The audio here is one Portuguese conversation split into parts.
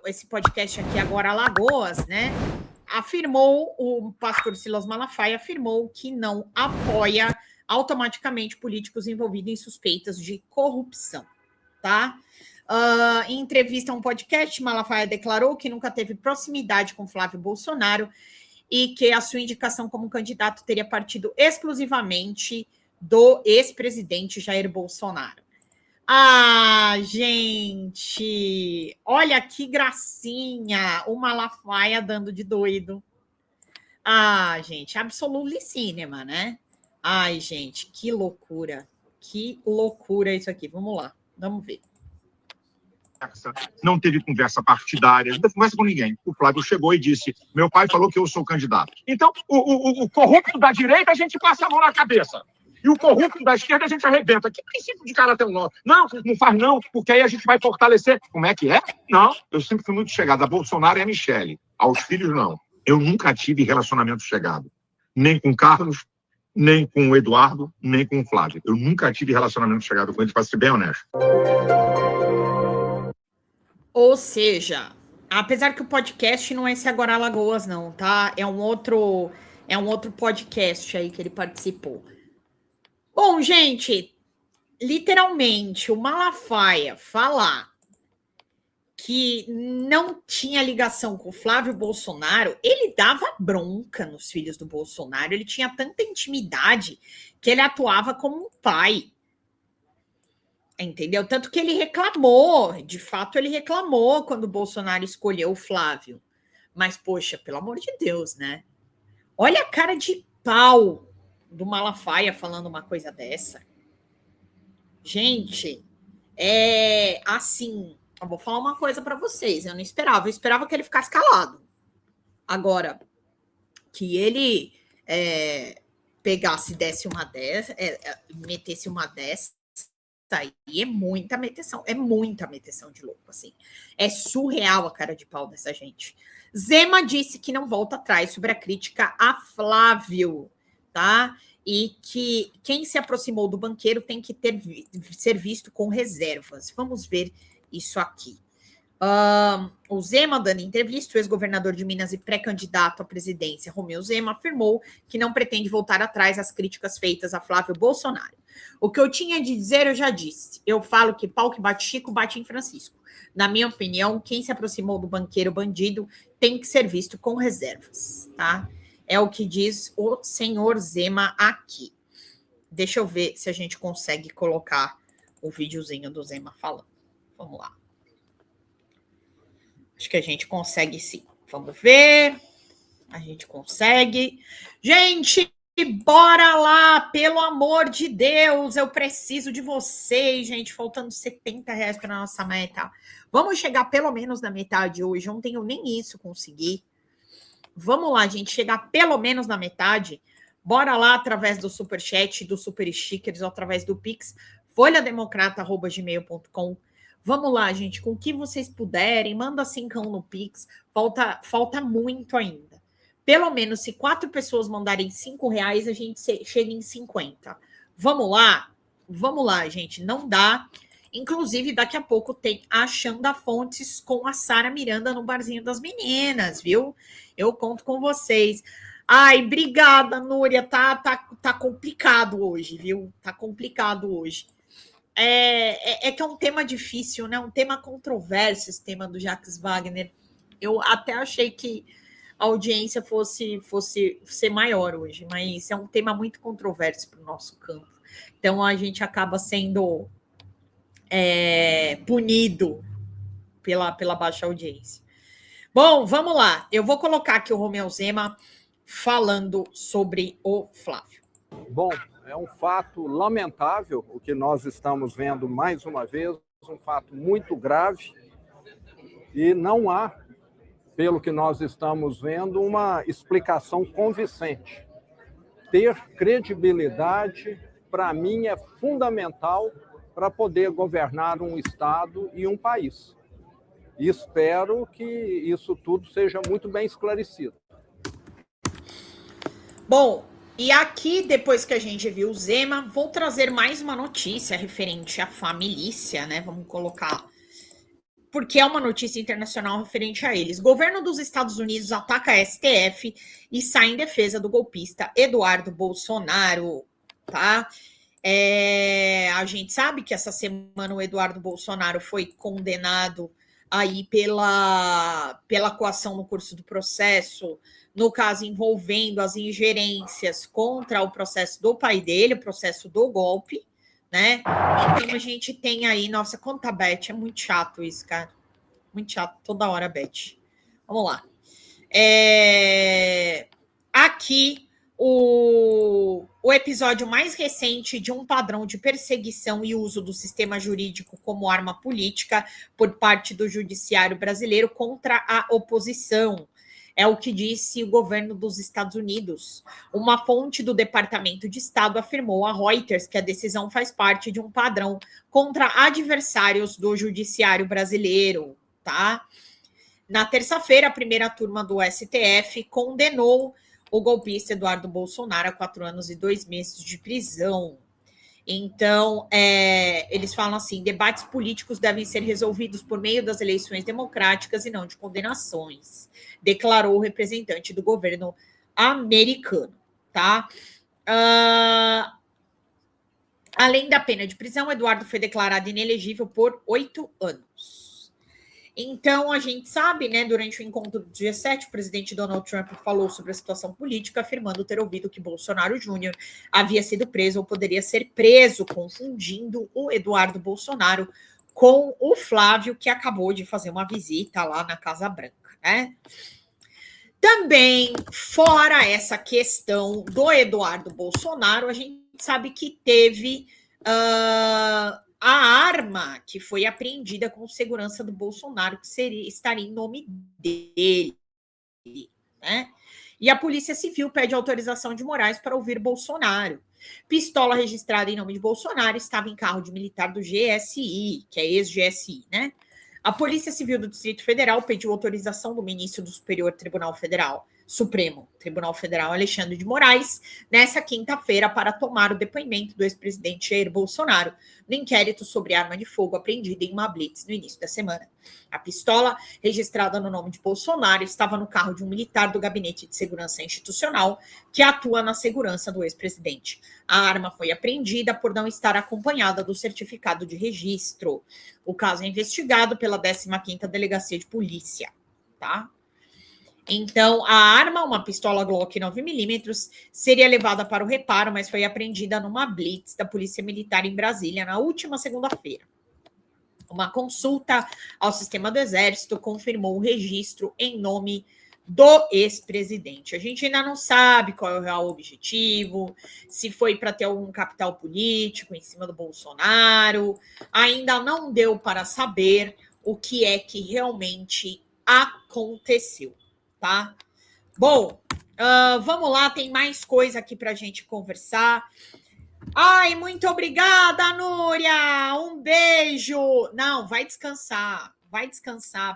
esse podcast aqui agora, Alagoas, né? Afirmou, o pastor Silas Malafaia afirmou que não apoia automaticamente políticos envolvidos em suspeitas de corrupção, tá? Em entrevista a um podcast, Malafaia declarou que nunca teve proximidade com Flávio Bolsonaro e que a sua indicação como candidato teria partido exclusivamente do ex-presidente Jair Bolsonaro. Ah, gente, olha que gracinha, o Malafaia dando de doido. Ah, gente, absolutely cinema, né? Ai, gente, que loucura isso aqui. Vamos lá, vamos ver. Não teve conversa partidária, não teve conversa com ninguém. O Flávio chegou e disse: meu pai falou que eu sou candidato. Então, o corrupto da direita, a gente passa a mão na cabeça. E o corrupto da esquerda, a gente arrebenta. Que princípio de caráter nosso? Não, não faz não, porque aí a gente vai fortalecer. Como é que é? Não, eu sempre fui muito chegado a Bolsonaro e a Michele. Aos filhos, não. Eu nunca tive relacionamento chegado. Nem com Carlos, nem com o Eduardo, nem com o Flávio. Eu nunca tive relacionamento chegado com eles, para ser bem honesto. Ou seja, apesar que o podcast não é esse Agora Alagoas, não, tá? É um outro podcast aí que ele participou. Bom, gente, literalmente, o Malafaia falar que não tinha ligação com o Flávio Bolsonaro, ele dava bronca nos filhos do Bolsonaro, ele tinha tanta intimidade que ele atuava como um pai. Entendeu? Tanto que ele reclamou, de fato ele reclamou quando o Bolsonaro escolheu o Flávio. Mas, poxa, pelo amor de Deus, né? Olha a cara de pau do Malafaia falando uma coisa dessa. Gente, assim, eu vou falar uma coisa para vocês, eu esperava que ele ficasse calado. Agora, que ele pegasse, desse uma dessa, metesse uma dessa, aí é muita meteção de louco, assim. É surreal a cara de pau dessa gente. Zema disse que não volta atrás sobre a crítica a Flávio, tá? E que quem se aproximou do banqueiro tem que ser visto com reservas. Vamos ver isso aqui. O Zema, dando entrevista, o ex-governador de Minas e pré-candidato à presidência, Romeu Zema, afirmou que não pretende voltar atrás às críticas feitas a Flávio Bolsonaro. O que eu tinha de dizer, eu já disse. Eu falo que pau que bate Chico, bate em Francisco. Na minha opinião, quem se aproximou do banqueiro bandido tem que ser visto com reservas, tá? É o que diz o senhor Zema aqui. Deixa eu ver se a gente consegue colocar o videozinho do Zema falando. Vamos lá. Acho que a gente consegue sim. Vamos ver. A gente consegue. Gente, bora lá, pelo amor de Deus. Eu preciso de vocês, gente. Faltando R$70 para a nossa meta. Vamos chegar pelo menos na metade hoje. Ontem eu nem isso consegui. Vamos lá, gente. Chegar pelo menos na metade. Bora lá através do Superchat, do Super Stickers, ou através do Pix. folhademocrata@gmail.com. Vamos lá, gente, com o que vocês puderem, manda 5 no Pix, falta muito ainda. Pelo menos, se 4 pessoas mandarem R$5, a gente chega em 50. Vamos lá, gente, não dá. Inclusive, daqui a pouco tem a Xanda Fontes com a Sara Miranda no Barzinho das Meninas, viu? Eu conto com vocês. Ai, obrigada, Núria, tá complicado hoje, viu? Tá complicado hoje. Que é um tema difícil, né? Um tema controverso, esse tema do Jacques Wagner. Eu até achei que a audiência fosse ser maior hoje, mas é um tema muito controverso para o nosso campo. Então, a gente acaba sendo punido pela baixa audiência. Bom, vamos lá. Eu vou colocar aqui o Romeu Zema falando sobre o Flávio. Bom, é um fato lamentável o que nós estamos vendo mais uma vez, um fato muito grave, e não há, pelo que nós estamos vendo, uma explicação convincente. Ter credibilidade, para mim, é fundamental para poder governar um Estado e um país. E espero que isso tudo seja muito bem esclarecido. Bom, e aqui, depois que a gente viu o Zema, vou trazer mais uma notícia referente à família, né? Vamos colocar porque é uma notícia internacional referente a eles. Governo dos Estados Unidos ataca a STF e sai em defesa do golpista Eduardo Bolsonaro, tá? A gente sabe que essa semana o Eduardo Bolsonaro foi condenado aí pela coação no curso do processo, no caso envolvendo as ingerências contra o processo do pai dele, o processo do golpe, né? Então a gente tem aí, nossa, quanta Beth, é muito chato isso, cara. Muito chato, toda hora Beth. Vamos lá. Aqui o episódio mais recente de um padrão de perseguição e uso do sistema jurídico como arma política por parte do judiciário brasileiro contra a oposição. É o que disse o governo dos Estados Unidos. Uma fonte do Departamento de Estado afirmou a Reuters que a decisão faz parte de um padrão contra adversários do judiciário brasileiro, tá? Na terça-feira, a primeira turma do STF condenou o golpista Eduardo Bolsonaro a 4 anos e 2 meses de prisão. Então, eles falam assim, debates políticos devem ser resolvidos por meio das eleições democráticas e não de condenações, declarou o representante do governo americano, tá? Além da pena de prisão, Eduardo foi declarado inelegível por 8 anos. Então, a gente sabe, né, durante o encontro do dia 7, o presidente Donald Trump falou sobre a situação política, afirmando ter ouvido que Bolsonaro Júnior havia sido preso ou poderia ser preso, confundindo o Eduardo Bolsonaro com o Flávio, que acabou de fazer uma visita lá na Casa Branca, né? Também, fora essa questão do Eduardo Bolsonaro, a gente sabe que teve a arma que foi apreendida com segurança do Bolsonaro, que estaria em nome dele, né? E a Polícia Civil pede autorização de Moraes para ouvir Bolsonaro. Pistola registrada em nome de Bolsonaro estava em carro de militar do GSI, que é ex-GSI, né? A Polícia Civil do Distrito Federal pediu autorização do ministro do Supremo Tribunal Federal, Alexandre de Moraes, nessa quinta-feira para tomar o depoimento do ex-presidente Jair Bolsonaro no inquérito sobre arma de fogo apreendida em uma blitz no início da semana. A pistola, registrada no nome de Bolsonaro, estava no carro de um militar do Gabinete de Segurança Institucional que atua na segurança do ex-presidente. A arma foi apreendida por não estar acompanhada do certificado de registro. O caso é investigado pela 15ª Delegacia de Polícia, tá? Então, a arma, uma pistola Glock 9mm, seria levada para o reparo, mas foi apreendida numa blitz da Polícia Militar em Brasília na última segunda-feira. Uma consulta ao sistema do Exército confirmou o registro em nome do ex-presidente. A gente ainda não sabe qual é o real objetivo, se foi para ter algum capital político em cima do Bolsonaro. Ainda não deu para saber o que é que realmente aconteceu. Tá? Bom, vamos lá, tem mais coisa aqui para a gente conversar. Ai, muito obrigada, Núria! Um beijo! Não, vai descansar,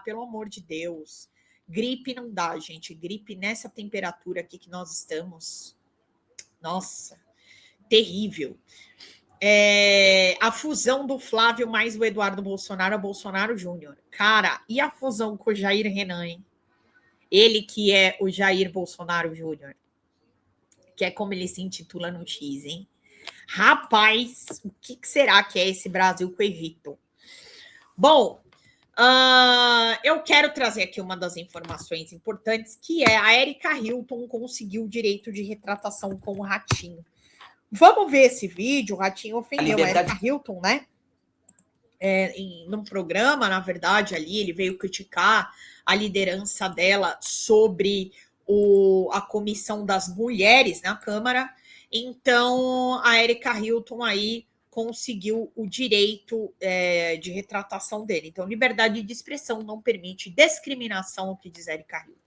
pelo amor de Deus. Gripe não dá, gente. Gripe nessa temperatura aqui que nós estamos. Nossa, terrível. A fusão do Flávio mais o Eduardo Bolsonaro a Bolsonaro Júnior. Cara, e a fusão com o Jair Renan, hein? Ele que é o Jair Bolsonaro Júnior, que é como ele se intitula no X, hein? Rapaz, o que será que é esse Brasil com o Egito? Bom, eu quero trazer aqui uma das informações importantes, que é a Erika Hilton conseguiu o direito de retratação com o Ratinho. Vamos ver esse vídeo. O Ratinho ofendeu a Erika Hilton, né? Num programa, na verdade, ali ele veio criticar a liderança dela sobre a comissão das mulheres na Câmara. Então, a Erika Hilton aí conseguiu o direito de retratação dele. Então, liberdade de expressão não permite discriminação, o que diz Erika Hilton.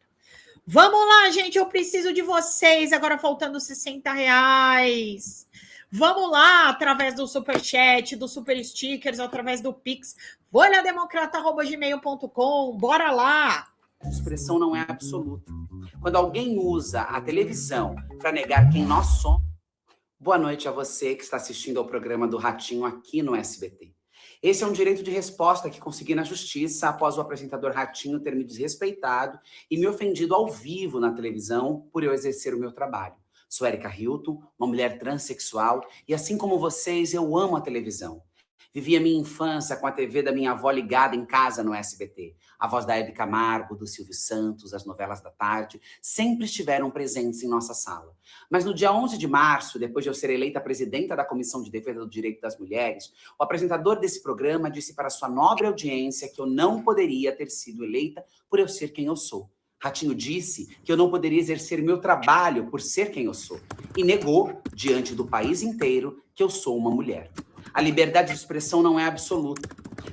Vamos lá, gente, eu preciso de vocês, agora faltando R$60. Vamos lá, através do Superchat, do Super Stickers, através do Pix, folhademocrata@gmail.com, bora lá! A expressão não é absoluta. Quando alguém usa a televisão para negar quem nós somos... Boa noite a você que está assistindo ao programa do Ratinho aqui no SBT. Esse é um direito de resposta que consegui na justiça após o apresentador Ratinho ter me desrespeitado e me ofendido ao vivo na televisão por eu exercer o meu trabalho. Sou Érica Hilton, uma mulher transexual, e assim como vocês, eu amo a televisão. Vivi a minha infância com a TV da minha avó ligada em casa no SBT. A voz da Hebe Camargo, do Silvio Santos, as novelas da tarde, sempre estiveram presentes em nossa sala. Mas no dia 11 de março, depois de eu ser eleita presidenta da Comissão de Defesa do Direito das Mulheres, o apresentador desse programa disse para sua nobre audiência que eu não poderia ter sido eleita por eu ser quem eu sou. Ratinho disse que eu não poderia exercer meu trabalho por ser quem eu sou. E negou, diante do país inteiro, que eu sou uma mulher. A liberdade de expressão não é absoluta.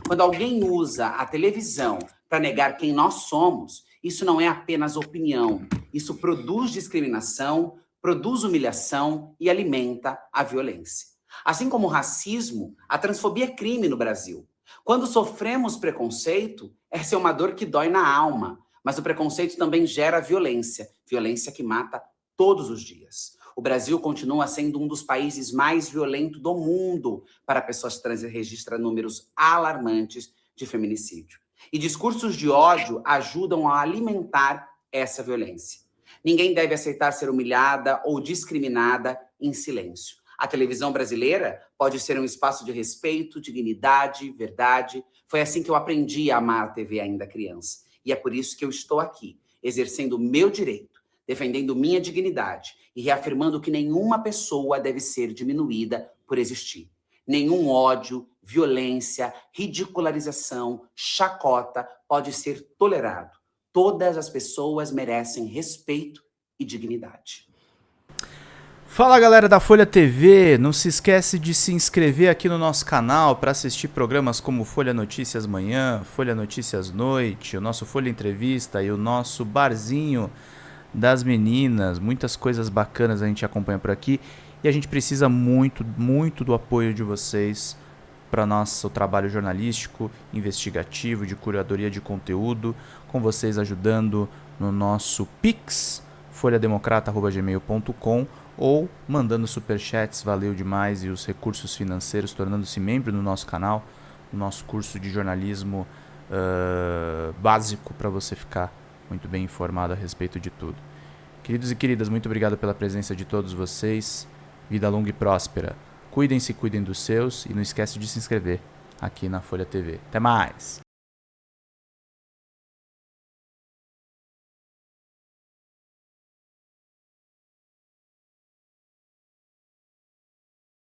Quando alguém usa a televisão para negar quem nós somos, isso não é apenas opinião. Isso produz discriminação, produz humilhação e alimenta a violência. Assim como o racismo, a transfobia é crime no Brasil. Quando sofremos preconceito, essa é uma dor que dói na alma. Mas o preconceito também gera violência, violência que mata todos os dias. O Brasil continua sendo um dos países mais violentos do mundo para pessoas trans e registra números alarmantes de feminicídio. E discursos de ódio ajudam a alimentar essa violência. Ninguém deve aceitar ser humilhada ou discriminada em silêncio. A televisão brasileira pode ser um espaço de respeito, dignidade, verdade. Foi assim que eu aprendi a amar a TV ainda criança. E é por isso que eu estou aqui, exercendo o meu direito, defendendo minha dignidade e reafirmando que nenhuma pessoa deve ser diminuída por existir. Nenhum ódio, violência, ridicularização, chacota pode ser tolerado. Todas as pessoas merecem respeito e dignidade. Fala galera da Folha TV, não se esquece de se inscrever aqui no nosso canal para assistir programas como Folha Notícias Manhã, Folha Notícias Noite, o nosso Folha Entrevista e o nosso Barzinho das Meninas. Muitas coisas bacanas a gente acompanha por aqui e a gente precisa muito, muito do apoio de vocês para nosso trabalho jornalístico, investigativo, de curadoria de conteúdo, com vocês ajudando no nosso Pix, folhademocrata@gmail.com, ou mandando superchats, valeu demais, e os recursos financeiros, tornando-se membro do nosso canal, no nosso curso de jornalismo básico, para você ficar muito bem informado a respeito de tudo. Queridos e queridas, muito obrigado pela presença de todos vocês, vida longa e próspera, cuidem-se, cuidem dos seus, e não esquece de se inscrever aqui na Folha TV. Até mais!